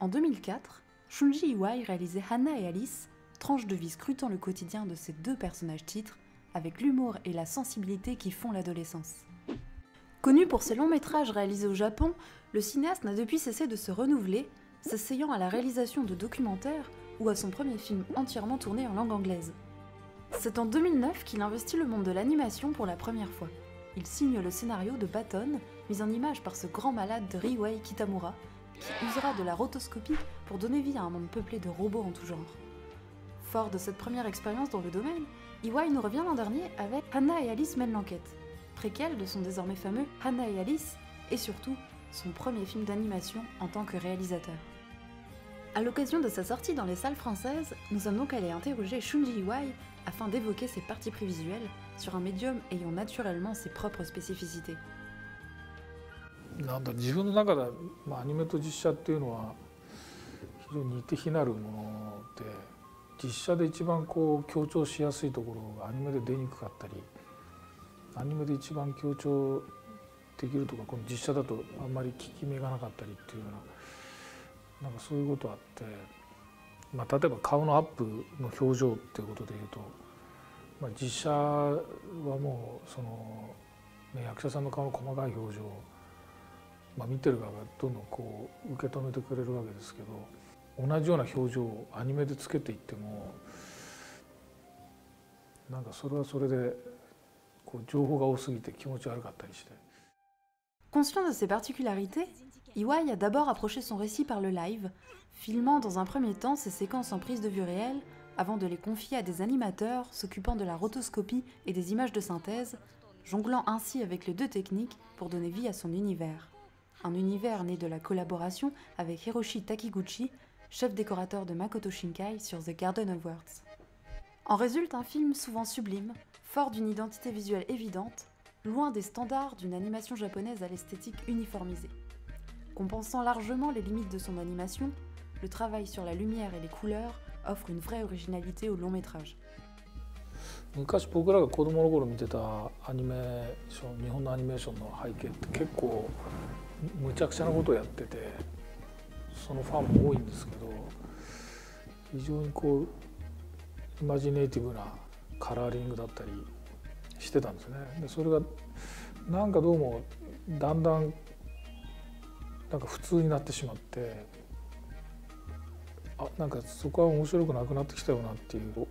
En 2004, Shunji Iwai réalisait Hana et Alice, tranche de vie scrutant le quotidien de ces deux personnages titres, avec l'humour et la sensibilité qui font l'adolescence. Connu pour ses longs métrages réalisés au Japon, le cinéaste n'a depuis cessé de se renouveler, s'essayant à la réalisation de documentaires ou à son premier film entièrement tourné en langue anglaise. C'est en 2009 qu'il investit le monde de l'animation pour la première fois. Il signe le scénario de Baton, mis en image par ce grand malade de Riwei Kitamura, qui usera de la rotoscopie pour donner vie à un monde peuplé de robots en tout genre. Fort de cette première expérience dans le domaine, Iwai nous revient l'an dernier avec Hana et Alice mènent l'enquête, préquel de son désormais fameux Hana et Alice, et surtout son premier film d'animation en tant que réalisateur. À l'occasion de sa sortie dans les salles françaises, nous sommes donc allés interroger Shunji Iwai afin d'évoquer ses partis pris visuels sur un médium ayant naturellement ses propres spécificités. なんだ自分の中では、アニメと実写っていうのは非常に似て非なるもので、実写で一番こう強調しやすいところがアニメで出にくかったり、アニメで一番強調できるとかこの実写だとあんまり効き目がなかったりっていうような、なんかそういうことあって、例えば顔のアップの表情っていうことでいうと、実写はもうその、役者さんの顔の細かい表情を、見てる側がどんどんこう受け止めてくれるわけですけど、同じような表情をアニメでつけていってもなんかそれはそれでこう情報が多すぎて気持ち悪かったりして。Conscient de ses particularités, Iwai a d'abord approché son récit par le live, filmant dans un premier temps ses séquences en prise de vue réelle avant de les confier à des animateurs s'occupant de la rotoscopie et des images de synthèse, jonglant ainsi avec les deux techniques pour donner vie à son univers. Un univers né de la collaboration avec Hiroshi Takiguchi, chef décorateur de Makoto Shinkai sur The Garden of Words. En résulte un film souvent sublime, fort d'une identité visuelle évidente, loin des standards d'une animation japonaise à l'esthétique uniformisée. Compensant largement les limites de son animation, le travail sur la lumière et les couleurs offre une vraie originalité au long métrage. 昔僕らが子供の頃見てたアニメーション、日本のアニメーションの背景って結構むちゃくちゃなことをやってて、そのファンも多いんですけど、非常にこうイマジネイティブなカラーリングだったりしてたんですね。でそれがなんかどうもだんだんなんか普通になってしまって、なんかそこは面白くなくなってきたよなっていう、普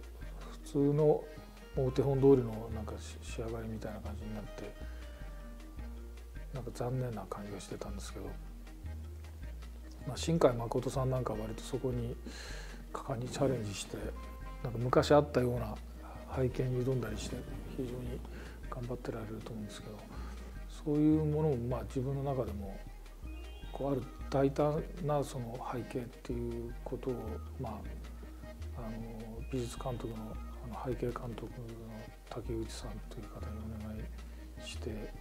通のお手本通りのなんか仕上がりみたいな感じになって、なんか残念な感じがしてたんですけど、新海誠さんなんかは割とそこに果敢にチャレンジして、なんか昔あったような背景に挑んだりして非常に頑張ってられると思うんですけど、そういうものも自分の中でもこうある大胆なその背景っていうことを、美術監督の背景監督の竹内さんという方にお願いして、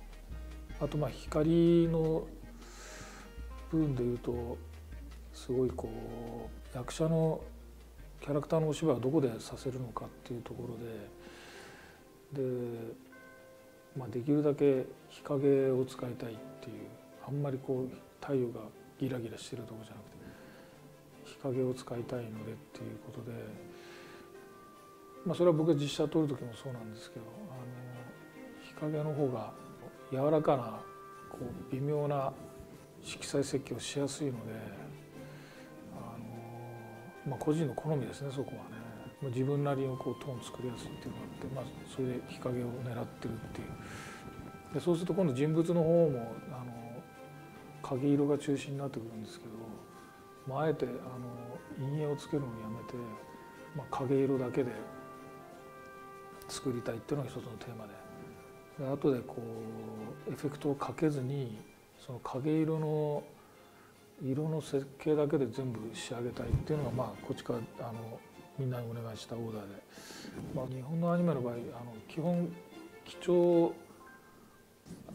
あと光の部分でいうとすごいこう役者のキャラクターのお芝居をどこでさせるのかっていうところで、できるだけ日陰を使いたいっていう、あんまりこう太陽がギラギラしてるところじゃなくて日陰を使いたいのでっていうことで、それは僕が実写撮る時もそうなんですけど、日陰の方が柔らかなこう微妙な色彩設計をしやすいので、個人の好みですね、そこはね。自分なりのこうトーン作りやすいっていうのがあって、それで日陰を狙ってるっていう。でそうすると今度人物の方も影色が中心になってくるんですけど、あえて陰影をつけるのをやめて、影色だけで作りたいっていうのが一つのテーマで、後でこうエフェクトをかけずにその影色の色の設計だけで全部仕上げたいっていうのが、こっちからみんなにお願いしたオーダーで、日本のアニメの場合基本基調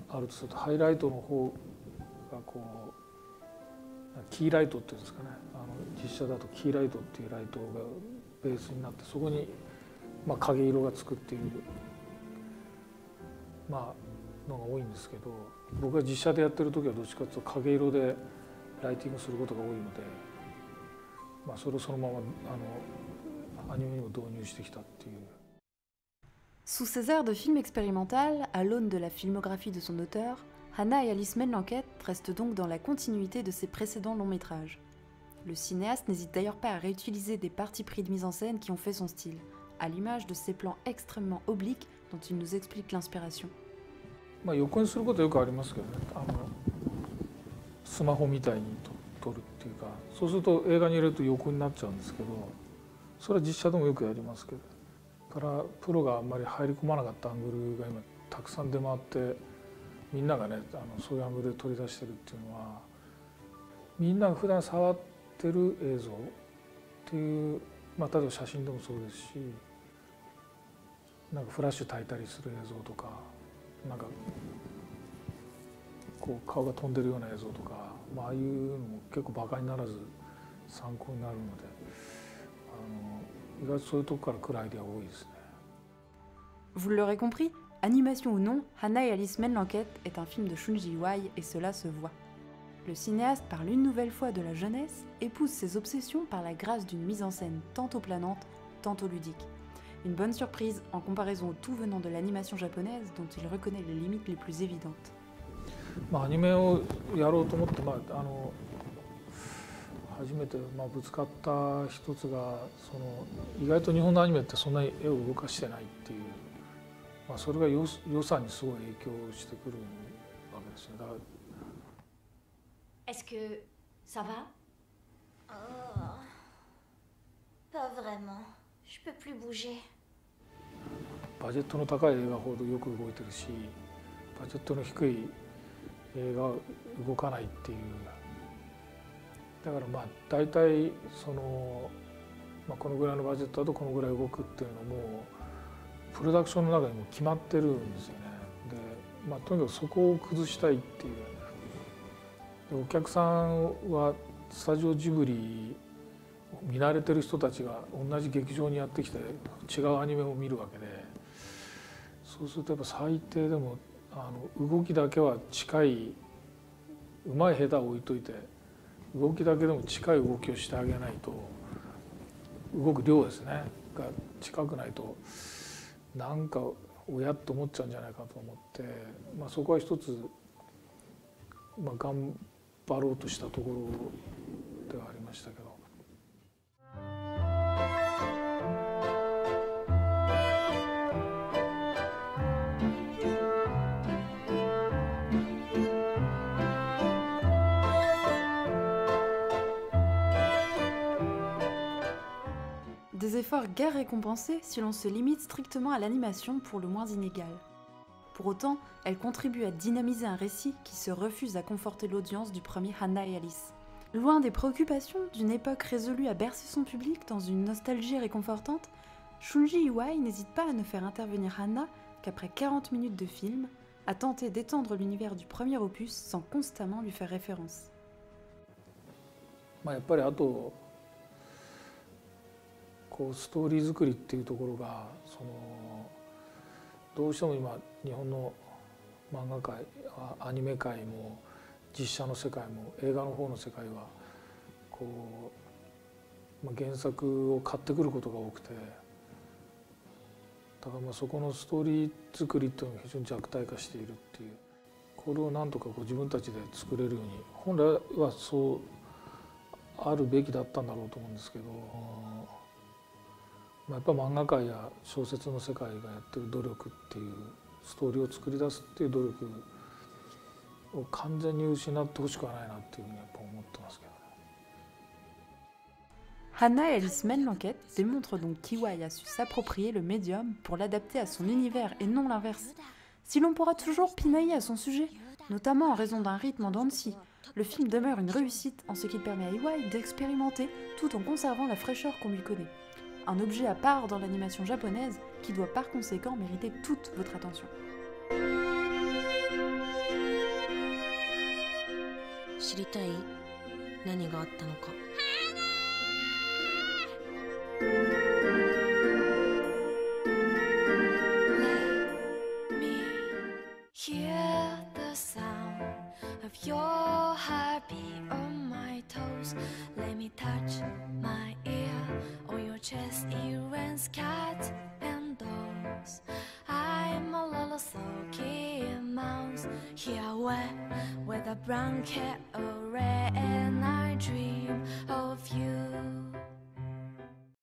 あるとするとハイライトの方がこうキーライトっていうんですかね、実写だとキーライトっていうライトがベースになって、そこに影色がつくっていうのが多いんですけど、僕が実写でやってる時はどっちかというと影色でライティングすることが多いので、それをそのままアニメにも導入してきたっていう。Sous ses airs de film expérimental, à l'aune de la filmographie de son auteur, Hannah et Alice mènent l'enquête reste donc dans la continuité de ses précédents longs métrages. Le cinéaste n'hésite d'ailleurs pas à réutiliser des partis pris de mise en scène qui ont fait son style, à l'image de ces plans extrêmement obliques dont il nous explique l'inspiration. 横にすることよくありますけどね、スマホみたいに撮るっていうか、そうすると映画に入れると横になっちゃうんですけど、それは実写でもよくやりますけど、からプロがあんまり入り込まなかったアングルが今たくさん出回って、みんながねそういうアングルで取り出してるっていうのは、みんなが普段触ってる映像っていう、例えば写真でもそうですし、なんかフラッシュ焚いたりする映像とか、なんかこう顔が飛んでるような映像とか、ああいうのも結構バカにならず参考になるので、意外とそういうとこから来るアイデア多いですね。Vous l'aurez compris, animation ou non, Hannah et Alice mènent l'enquête est un film de Shunji Iwai et cela se voit. Le cinéaste parle une nouvelle fois de la jeunesse, épouse ses obsessions par la grâce d'une mise en scène tantôt planante, tantôt ludique. Une bonne surprise en comparaison au tout venant de l'animation japonaise dont il reconnaît les limites les plus évidentes. アニメをやろうと思って、初めてぶつかった一つが、意外と日本のアニメってそんなに絵を動かしてないっていう、それが予算にすごい影響してくるわけですよ。だから Est-ce que ça va? Pas vraiment. Je peux plus bouger. バジェットの高い映画ほどよく動いてるし、バジェットの低い映画は動かないっていう。だから大体このぐらいのバジェットだとこのぐらい動くっていうのもプロダクションの中にも決まってるんですよね。で、とにかくそこを崩したいっていう。でお客さんはスタジオジブリ見慣れてる人たちが同じ劇場にやってきて違うアニメを見るわけで、そうするとやっぱ最低でも動きだけは近い、うまい下手を置いといて動きだけでも近い動きをしてあげないと、動く量ですねが近くないとなんかおやっと思っちゃうんじゃないかと思って、そこは一つ、頑張ろうとしたところではありましたけど。Des efforts guère récompensés si l'on se limite strictement à l'animation pour le moins inégale. Pour autant, elle contribue à dynamiser un récit qui se refuse à conforter l'audience du premier Hannah et Alice. Loin des préoccupations d'une époque résolue à bercer son public dans une nostalgie réconfortante, Shunji Iwai n'hésite pas à ne faire intervenir Hannah qu'après 40 minutes de film, à tenter d'étendre l'univers du premier opus sans constamment lui faire référence. やっぱりあとストーリー作りっていうところがどうしても今日本の漫画界アニメ界も実写の世界も映画の方の世界は原作を買ってくることが多くて、だからそこのストーリー作りっていうのが非常に弱体化しているっていう、これをなんとか自分たちで作れるように本来はそうあるべきだったんだろうと思うんですけど。やっぱ漫画界や小説の世界がやってる努力っていうストーリーを作り出すっていう努力を完全に失ってほしくはないなっていうふうにやっぱ思ってますけどね。Hannah et Alice mènent l'enquête démontre donc qu'Iwai a su s'approprier le médium pour l'adapter à son univers et non l'inverse. Si l'on pourra toujours pinailler à son sujet, notamment en raison d'un rythme en dents de scie, le film demeure une réussite en ce qu'il permet à Iwai d'expérimenter tout en conservant la fraîcheur qu'on lui connaît. Un objet à part dans l'animation japonaise qui doit par conséquent mériter toute votre attention. 知りたい？何があったのか。Let me hear the sound of your heartbeat on my toes. Let me touch my chest earrings, cat and dogs. I'm a little sulky mouse here with a brown cat, a red, and I dream of you.